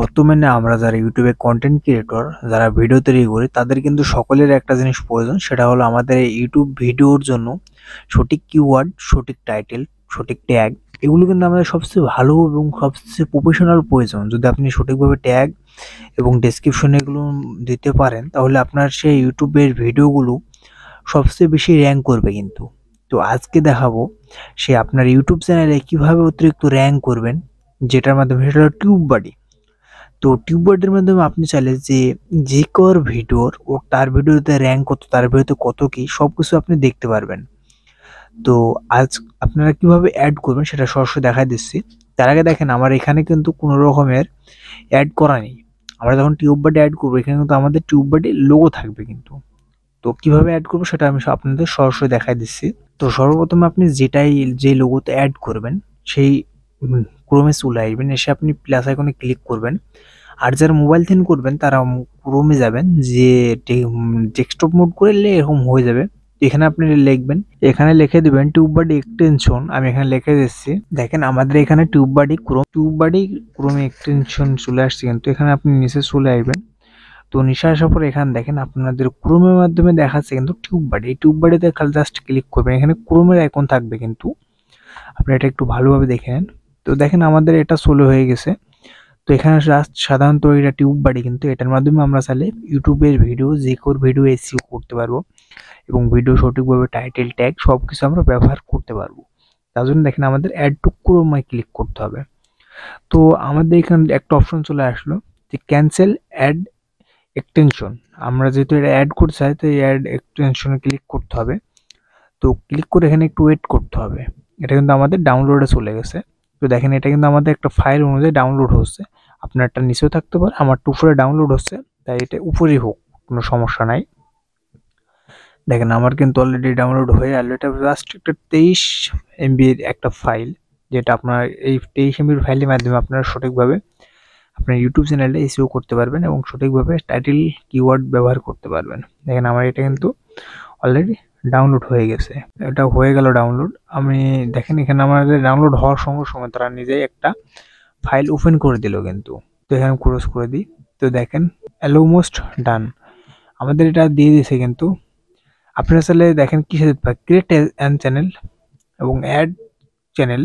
বর্তমানে আমরা যারা ইউটিউবে কন্টেন্ট ক্রিয়েটর যারা ভিডিও তৈরি করি তাদের কিন্তু সকলের একটা জিনিস প্রয়োজন, সেটা হলো আমাদের এই ইউটিউব ভিডিওর জন্য সঠিক কিওয়ার্ড, সঠিক টাইটেল, সঠিক ট্যাগ, এগুলো কিন্তু আমাদের সবচেয়ে ভালো এবং সবচেয়ে প্রফেশনাল প্রয়োজন। যদি আপনি সঠিকভাবে ট্যাগ এবং ডেসক্রিপশন এগুলো দিতে পারেন তাহলে আপনার সেই ইউটিউবের ভিডিওগুলো সবচেয়ে বেশি র্যাঙ্ক করবে কিন্তু। তো আজকে দেখাবো সে আপনার ইউটিউব চ্যানেলে কিভাবে অতিরিক্ত র্যাঙ্ক করবেন, যেটার মাধ্যমে সেটা হলো টিউববাডি। তো টিউববাডির মাধ্যমে আপনি চাইলে যে কার ভিডিওর ও তার ভিডিওতে র্যাঙ্ক কত, তার ভিডিওতে কত কি সবকিছু আপনি দেখতে পারবেন। তো আজ আপনারা কিভাবে অ্যাড করবেন সেটা সরাসরি দেখাই দিচ্ছি। তার আগে দেখেন আমার এখানে কিন্তু কোনো রকমের অ্যাড করা নেই। আমরা যখন টিউববাডি অ্যাড করবো এখানে কিন্তু আমাদের টিউববাডি লোগো থাকবে কিন্তু। তো কিভাবে অ্যাড করবো সেটা আমি আপনাদের সরাসরি দেখাই দিচ্ছি। তো সর্বপ্রথম আপনি যে লোগোতে অ্যাড করবেন সেই ক্রোমে চলে আসবেন, এসে আপনি প্লাস আইকনে ক্লিক করবেন। আর যারা মোবাইল থেকে করবেন তারা ক্রোমে যাবেন, যে ডেস্কটপ মোড করলে এরকম হয়ে যাবে। এখানে আপনি লিখবেন, এখানে লিখে দিবেন টিউববাডি এক্সটেনশন। আমি এখানে লিখে দিচ্ছি। দেখেন আমাদের এখানে টিউববাডি ক্রোমে এক্সটেনশন চলে আসছে কিন্তু। এখানে আপনি নিচে চলে আসবেন। তো নিচে আসার পর এখানে দেখেন আপনাদের ক্রোমের মাধ্যমে দেখাচ্ছে কিন্তু টিউববাডি। এই টিউববাডিতে খালি জাস্ট ক্লিক করবেন, এখানে ক্রোমের আইকন থাকবে কিন্তু। আপনি এটা একটু ভালোভাবে দেখে নেন। তো দেখেন আমাদের এটা চলে হয়ে গেছে। তো এখানে সাধারণত এটা টিউববাডি, কিন্তু এটার মাধ্যমে আমরা চাইলে ইউটিউবের ভিডিও যে কোনো ভিডিও এসইও করতে পারবো এবং ভিডিও সঠিকভাবে টাইটেল ট্যাগ সব কিছু আমরা ব্যবহার করতে পারবো। তার জন্য দেখেন আমাদের অ্যাড টু ক্রোমে ক্লিক করতে হবে। তো আমাদের এখানে একটা অপশন চলে আসলো যে ক্যান্সেল অ্যাড এক্সটেনশন। আমরা যেহেতু এটা অ্যাড করতে চাই তো এই অ্যাড এক্সটেনশনে ক্লিক করতে হবে। তো ক্লিক করে এখানে একটু ওয়েট করতে হবে। এটা কিন্তু আমাদের ডাউনলোডে চলে গেছে। তো দেখেন এটা কিন্তু আমাদের একটা ফাইল অনুযায়ী ডাউনলোড হচ্ছে। আপনারটা নিচেও থাকতে পারে, আমারটা উপরে ডাউনলোড হচ্ছে, তাই এটা উপরেই হোক, কোনো সমস্যা নাই। দেখেন আমার কিন্তু অলরেডি ডাউনলোড হয়ে গেল। এটা জাস্ট একটা 23 এমবির একটা ফাইল, যেটা আপনার এই 23 এমবির ফাইলের মাধ্যমে আপনারা সঠিকভাবে আপনার ইউটিউব চ্যানেলটা এসইও করতে পারবেন এবং সঠিকভাবে টাইটেল কিওয়ার্ড ব্যবহার করতে পারবেন। দেখেন আমার এটা কিন্তু অলরেডি ডাউনলোড হয়ে গেছে। এটা হয়ে গেল ডাউনলোড। আমি দেখেন এখানে আমাদের ডাউনলোড হওয়ার সঙ্গে সঙ্গে তারা নিজেই একটা ফাইল ওপেন করে দিল কিন্তু। তো এখানে ক্লোজ করে দিই। তো দেখেন অলমোস্ট ডান, আমাদের এটা দিয়ে দিয়েছে কিন্তু। আপনারা চাইলে দেখেন কিসে দিতে পারেন, ক্রিয়েট অ্যান চ্যানেল এবং অ্যাড চ্যানেল।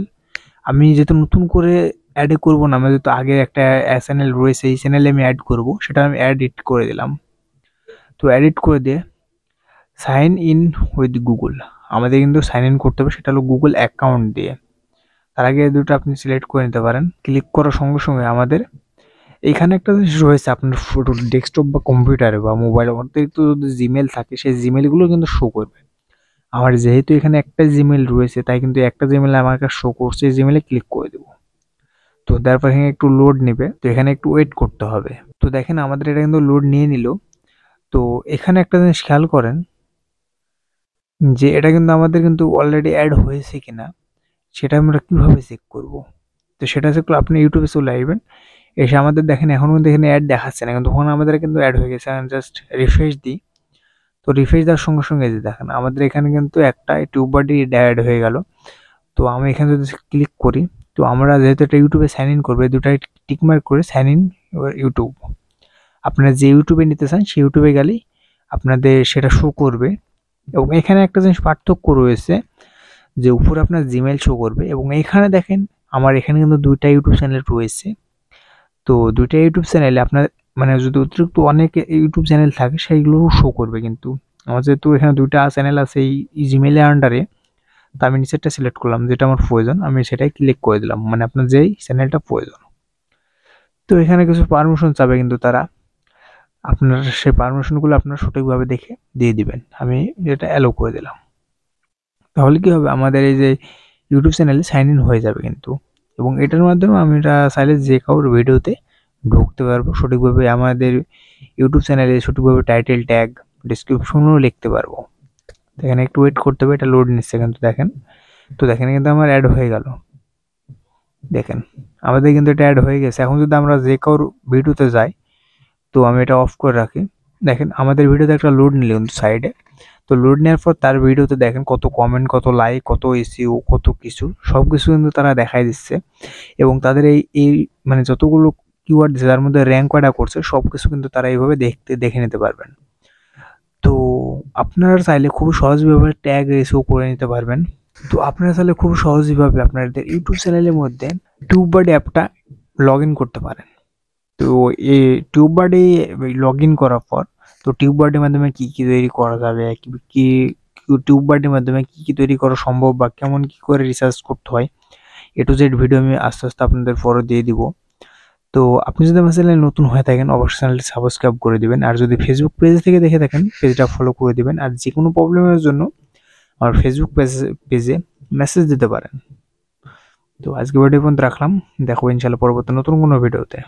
আমি যেহেতু নতুন করে অ্যাড করবো না, আমার যেহেতু আগে একটা চ্যানেল রয়েছে, এই চ্যানেলে আমি অ্যাড করব, সেটা আমি এডিট করে দিলাম। তো এডিট করে দিয়ে সাইন ইন উইথ গুগল, আমাদের কিন্তু সাইন ইন করতে হবে, সেটা হলো গুগল অ্যাকাউন্ট দিয়ে। তার আগে দুটো আপনি সিলেক্ট করে নিতে পারেন। ক্লিক করার সঙ্গে সঙ্গে আমাদের এইখানে একটা জিনিস রয়েছে, আপনার ফটো ডেস্কটপ বা কম্পিউটারে বা মোবাইলে অতিরিক্ত যদি জিমেল থাকে সেই জিমেলগুলো কিন্তু শো করবে। আমার যেহেতু এখানে একটা জিমেল রয়েছে তাই কিন্তু একটা জিমেল আমার কাছে শো করছে, এই জিমেলে ক্লিক করে দেবো। তো তারপর এখানে একটু লোড নেবে, তো এখানে একটু ওয়েট করতে হবে। তো দেখেন আমাদের এটা কিন্তু লোড নিয়ে নিল। তো এখানে একটা জিনিস খেয়াল করেন যে এটা কিন্তু আমাদের কিন্তু অলরেডি অ্যাড হয়েছে কিনা সেটা আমরা কিভাবে চেক করব। তো সেটা চেক করলে আপনি ইউটিউবে চলে আসবেন। এসে আমাদের দেখেন এখন কিন্তু এখানে অ্যাড দেখাচ্ছে না, কিন্তু তখন আমাদের কিন্তু অ্যাড হয়ে গেছে। আমি জাস্ট রিফ্রেশ দিই। তো রিফ্রেশ দেওয়ার সঙ্গে সঙ্গে যে দেখেন আমাদের এখানে কিন্তু একটা টিউববাডি অ্যাড হয়ে গেল। তো আমি এখানে যদি ক্লিক করি, তো আমরা যেহেতু এটা ইউটিউবে সাইন ইন করবে, দুটাই টিকমার্ক করে সাইন ইন ইউটিউব। আপনারা যে ইউটিউবে নিতে চান সেই ইউটিউবে গেলেই আপনাদের সেটা শো করবে। এবং এখানে একটা জিনিস পার্থক্য রয়েছে যে উপরে আপনার জিমেল শো করবে এবং এখানে দেখেন আমার এখানে কিন্তু দুইটা ইউটিউব চ্যানেল রয়েছে। তো দুইটা ইউটিউব চ্যানেলে আপনার মানে যদি অতিরিক্ত অনেক ইউটিউব চ্যানেল থাকে সেইগুলোও শো করবে কিন্তু। আমার যেহেতু এখানে দুইটা চ্যানেল আছে এই জিমেলের আন্ডারে, তো আমি নিচেরটা সিলেক্ট করলাম যেটা আমার প্রয়োজন, আমি সেটাই ক্লিক করে দিলাম, মানে আপনার যেই চ্যানেলটা প্রয়োজন। তো এখানে কিছু পারমিশন চাবে কিন্তু তারা, আপনার সেই পারমিশনগুলো আপনারা সঠিকভাবে দেখে দিয়ে দিবেন। আমি এটা অ্যালো করে দিলাম। তাহলে কি হবে, আমাদের এই যে ইউটিউব চ্যানেলে সাইন ইন হয়ে যাবে কিন্তু। এবং এটার মাধ্যমে আমি এটা চাইলে যে কারোর ভিডিওতে ঢুকতে পারবো সঠিকভাবে, আমাদের ইউটিউব চ্যানেলে সঠিকভাবে টাইটেল ট্যাগ ডিসক্রিপশনও লিখতে পারবো। এখানে একটু ওয়েট করতে হবে, এটা লোড নিচ্ছে কিন্তু দেখেন। তো দেখেন কিন্তু আমার অ্যাড হয়ে গেল। দেখেন আমাদের কিন্তু এটা অ্যাড হয়ে গেছে। এখন যদি আমরা যে কারোর ভিডিওতে যাই, তো আমি এটা অফ করে রাখি। দেখেন আমাদের ভিডিওতে একটা লোড নিল কিন্তু সাইডে। তো লোড নেওয়ার পর তার ভিডিওতে দেখেন কত কমেন্ট, কত লাইক, কত এসইও, কত কিছু সব কিছু কিন্তু তারা দেখাই দিচ্ছে। এবং তাদের এই মানে যতগুলো কিওয়ার্ড দিয়েছে যার মধ্যে র্যাঙ্ক কয়টা করছে সবকিছু কিন্তু তারা এইভাবে দেখে নিতে পারবেন। তো আপনারা চাইলে খুব সহজভাবে ট্যাগ রেসিও করে নিতে পারবেন। তো আপনারা চাইলে খুব সহজভাবে আপনাদের ইউটিউব চ্যানেলের মধ্যে টিউববাডি অ্যাপটা লগ ইন করতে পারেন। তো এই টিউববাডি লগ ইন করার পর তো টিউববাডির মাধ্যমে কি তৈরি করা যাবে, কি টিউববাডির মাধ্যমে কি তৈরি করা সম্ভব বা কেমন কি করে রিসার্চ করতে হয়, এ টু জেড ভিডিও আমি আস্তে আস্তে আপনাদের পরে দিয়ে দিব। তো আপনি যদি আমার চ্যানেলে নতুন হয়ে থাকেন অবশ্যই চ্যানেলটি সাবস্ক্রাইব করে দিবেন, আর যদি ফেসবুক পেজ থেকে দেখে থাকেন পেজটা ফলো করে দিবেন, আর যে কোনো প্রবলেমের জন্য আমার ফেসবুক পেজে মেসেজ দিতে পারেন। তো আজকে ভিডিও পর্যন্ত রাখলাম, দেখো ইনশাল্লাহ পরবর্তী নতুন কোনো ভিডিওতে।